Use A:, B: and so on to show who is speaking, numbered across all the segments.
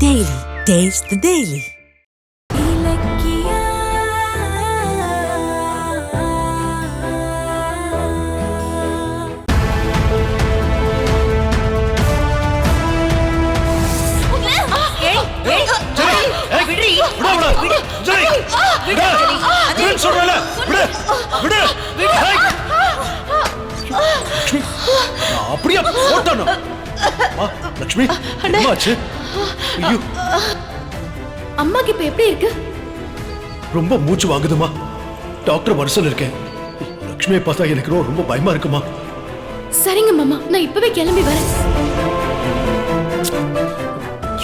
A: Daily. Taste the Daily.
B: அப்படியே போட்டானோ லட்சுமி என்னாச்சு? ஐயோ
C: அம்மாக்கு இப்ப எப்படி இருக்கு?
B: ரொம்ப மூச்சு வாங்குதுமா. டாக்டர் வர சொல்லிருக்கேன். லட்சுமியை பார்த்தா எனக்கு ரொம்ப பயமா இருக்குமா.
C: சரிங்க மாமா, நான் இப்பவே கிளம்பி வரேன்.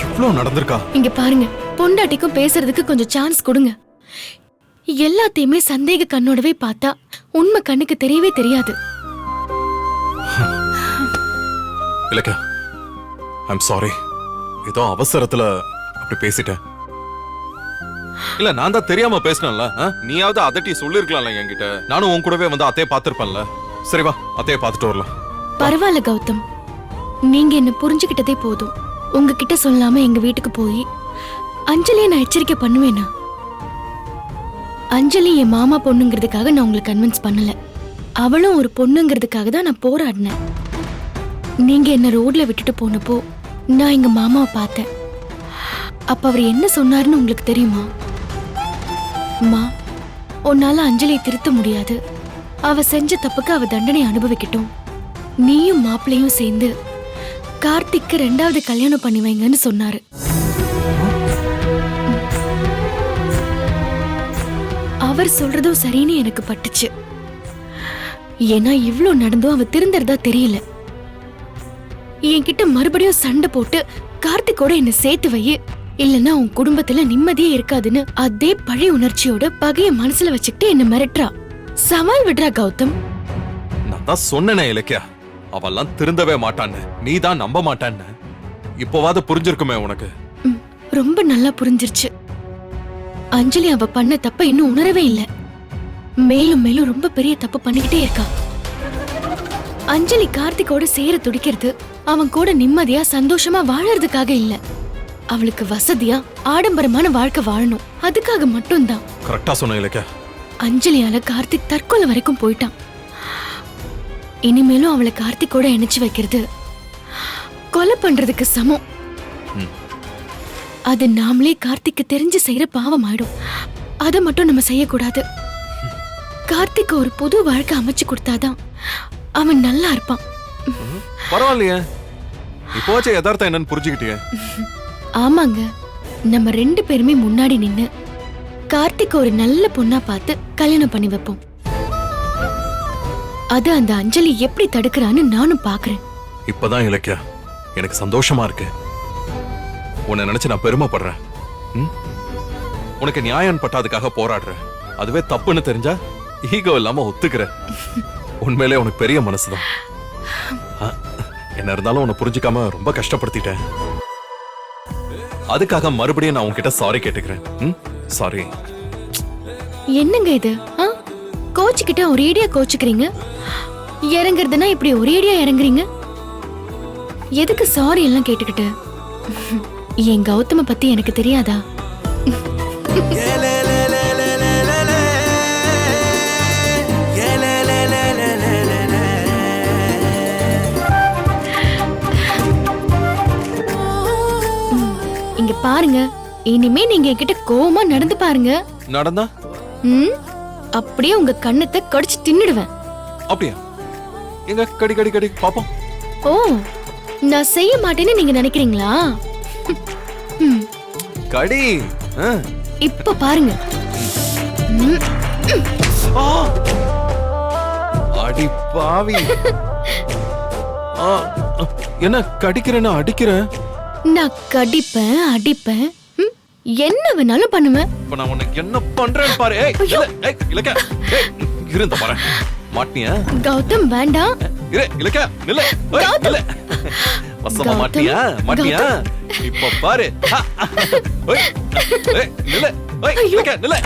B: இவ்வளவு நடந்திருக்கா?
C: இங்க பாருங்க, பொண்டாட்டிக்கும் பேசுறதுக்கு கொஞ்சம் சான்ஸ் கொடுங்க. எல்லாத்தையுமே சந்தேக கண்ணோடவே பார்த்தா உண்மை கண்ணுக்கு தெரியவே தெரியாது.
D: இல்லக்கா, ஐம் சாரி. ஏதோ அவசரத்துல அப்படி பேசிட்டேன். இல்ல, நான் தான் தெரியாம பேசினேன்ல. நீயாவது அதட்டி சொல்லிருக்கலாம்ல என்கிட்ட. நானும் உன் கூடவே வந்து அத்தைய பாத்துருப்பேன்ல. சரி வா, அத்தைய பாத்துட்டு வரலாம்.
C: பரவாயில்ல கௌதம், நீங்க என்ன புரிஞ்சுக்கிட்டதே போதும். உங்ககிட்ட சொல்லாம எங்க வீட்டுக்கு போய் அஞ்சலியை நான் எச்சரிக்கை பண்ணுவேனா? அஞ்சலி என் மாமா பொண்ணுங்கிறதுக்காக நான் உங்களை கன்வின்ஸ் பண்ணல. அவளும் ஒரு பொண்ணுங்கிறதுக்காக தான் நான் போராடினேன். நீங்க என்ன ரோட்ல விட்டுட்டு போனப்போ நான் எங்க மாமாவை பார்த்தேன். அப்ப அவர் என்ன சொன்னாருன்னு உங்களுக்கு தெரியுமா? அம்மா, உன்னால அஞ்சலியை திருத்த முடியாது. அவ செஞ்ச தப்புக்கு அவ தண்டனை அனுபவிக்கட்டும். நீயும் மாப்பிள்ளையும் சேர்ந்து கார்த்திக்கு 2வது கல்யாணம் பண்ணி வைங்கன்னு சொன்னாரு. அவர் சொல்றதும் சரின்னு எனக்கு பட்டுச்சு. ஏன்னா இவ்ளோ நடந்தும் அவ திருந்தறதா தெரியல. என்கிட்ட மறுபடியும் சண்டை போட்டு கார்த்திகோட என்ன சேர்த்து வை, இல்லன்னா உன் குடும்பத்துல நிம்மதியே இருக்காதுன்னு அதே பழைய உணர்ச்சியோட பகைய மனசுல வச்சுக்கிட்டு என்ன மிரட்டுறா. சவால் விடுறா கௌதம்.
D: நான் தான் சொன்னேனே இலக்கியா, அவெல்லாம் திருந்தவே மாட்டான்னு. நீ தான் நம்ப மாட்டான்னு. இப்போவாது புரிஞ்சிருக்குமே உனக்கு.
C: ரொம்ப நல்லா புரிஞ்சிருச்சு. அஞ்சலி அவ பண்ண தப்ப இன்னும் உணரவே இல்ல. மேலும் மேலும் ரொம்ப பெரிய தப்பு பண்ணிக்கிட்டே இருக்கா. அஞ்சலி கார்த்திகோட சேர துடிக்கிறது அவன் கூட நிம்மதியா சந்தோஷமா வாழறதுக்காக இல்ல. அவளுக்கு வசதியா ஆடம்பரமான வாழ்க்கை வாழணும், அதுக்காக மட்டும்தான்.
D: கரெக்டா சொன்ன இலக்கியா.
C: அஞ்சலியால கார்த்திக் தற்கொலை வரைக்கும் போயிட்டான். இனிமேலும் அவளை கார்த்திகோட இணைச்சு வைக்கிறது கொலை பண்றதுக்கு சமம். அது நாமளே கார்த்திக்கு தெரிஞ்சு செய்யற பாவம் ஆயிடும். அதை மட்டும் நம்ம செய்யக்கூடாது. கார்த்திக் ஒரு புது வாழ்க்கை அமைச்சு கொடுத்தாதான் அவன் நல்லா இருப்பான்.
D: பரவாயில்லையே, இப்போவாச்சும் யதார்த்தம் என்னன்னு புரிஞ்சுக்கிட்டியே.
C: ஆமாங்க, நம்ம 2 பேருமே முன்னாடி நின்னு கார்த்திக் ஒரு நல்ல பொண்ணா பார்த்து கல்யாணம் பண்ணி வைப்போம். அது அந்த அஞ்சலி எப்படி தடுக்கிறான்னு நானும் பாக்குறேன்.
D: இப்பதான் இலக்கியா எனக்கு சந்தோஷமா இருக்கு. உன்னை நினைச்சு நான் பெருமைப்படுறேன். உனக்கு நியாயம் பட்டாதுக்காக போராடுறேன். அதுவே தப்புன்னு தெரிஞ்சா ஈகோ இல்லாம ஒத்துக்கிற. உண்மையிலே உனக்கு பெரிய மனசுதான். என்ன இருந்தாலும் உன்னை புரிஞ்சுக்காம ரொம்ப கஷ்டப்படுத்திட்டேன். அதுக்காக மறுபடியும் நான் உன்கிட்ட சாரி கேட்டுக்கிறேன். சாரி.
C: என்னங்க இது? கோச் கிட்ட ஒரேடியா கோச்சுக்கிறீங்க. இறங்குறதுன்னா இப்படி ஒரேடியா இறங்குறீங்க. எதுக்கு சாரி எல்லாம் கேட்டுக்கிட்டு? என் கௌதம பத்தி எனக்கு தெரியாதா? இங்க பாருங்க, இனிமே நீங்க என்கிட்ட கோவமா நடந்து பாருங்க.
D: நடந்தா
C: அப்படியே உங்க கண்ணத்தை கடிச்சு தின்னுடுவேன்.
D: அப்படியா? எங்க கடி கடி கடி பாப்போம்.
C: ஓ, நான் செய்ய மாட்டேன்னு நீங்க நினைக்கிறீங்களா?
D: கடி.
C: இப்ப பாருங்க.
D: அடி பாவி. என்ன கடிக்கிறேன்னா அடிக்கிறேன்?
C: நான் கடிப்பேன், அடிப்பேன், என்ன வேணாலும் பண்ணுவேன்.
D: இப்ப நான் உனக்கு என்ன பண்றேன்னு பாரு. இலக்க இருந்த பாரு. மாட்டியா
C: கௌதம்? வேண்டாம்.
D: இலக்க நில்ல. நில்ல. வசமா மாட்டியா? மாட்டியா? இப்ப பாரு. நில்ல. இலக்க நில்ல.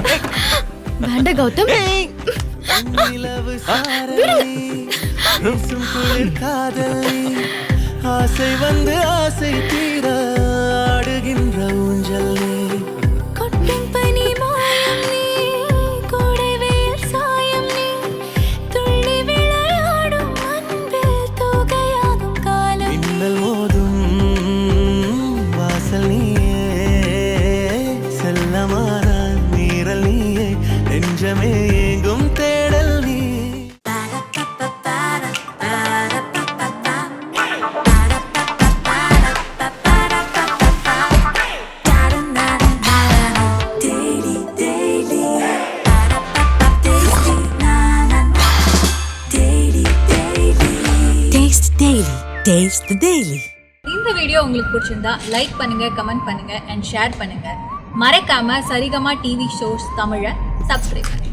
C: வேண்டாம் கௌதம்.
E: ஆசை வந்து ஆசை தீர ஆடுகின்ற
A: Daily. Taste the Daily.
E: இந்த வீடியோ உங்களுக்கு பிடிச்சிருந்தா லைக் பண்ணுங்க, கமெண்ட் பண்ணுங்க அண்ட் ஷேர் பண்ணுங்க. மறக்காம சரிகமா டிவி ஷோஸ் தமிழை சப்ஸ்கிரைப் பண்ணுங்க.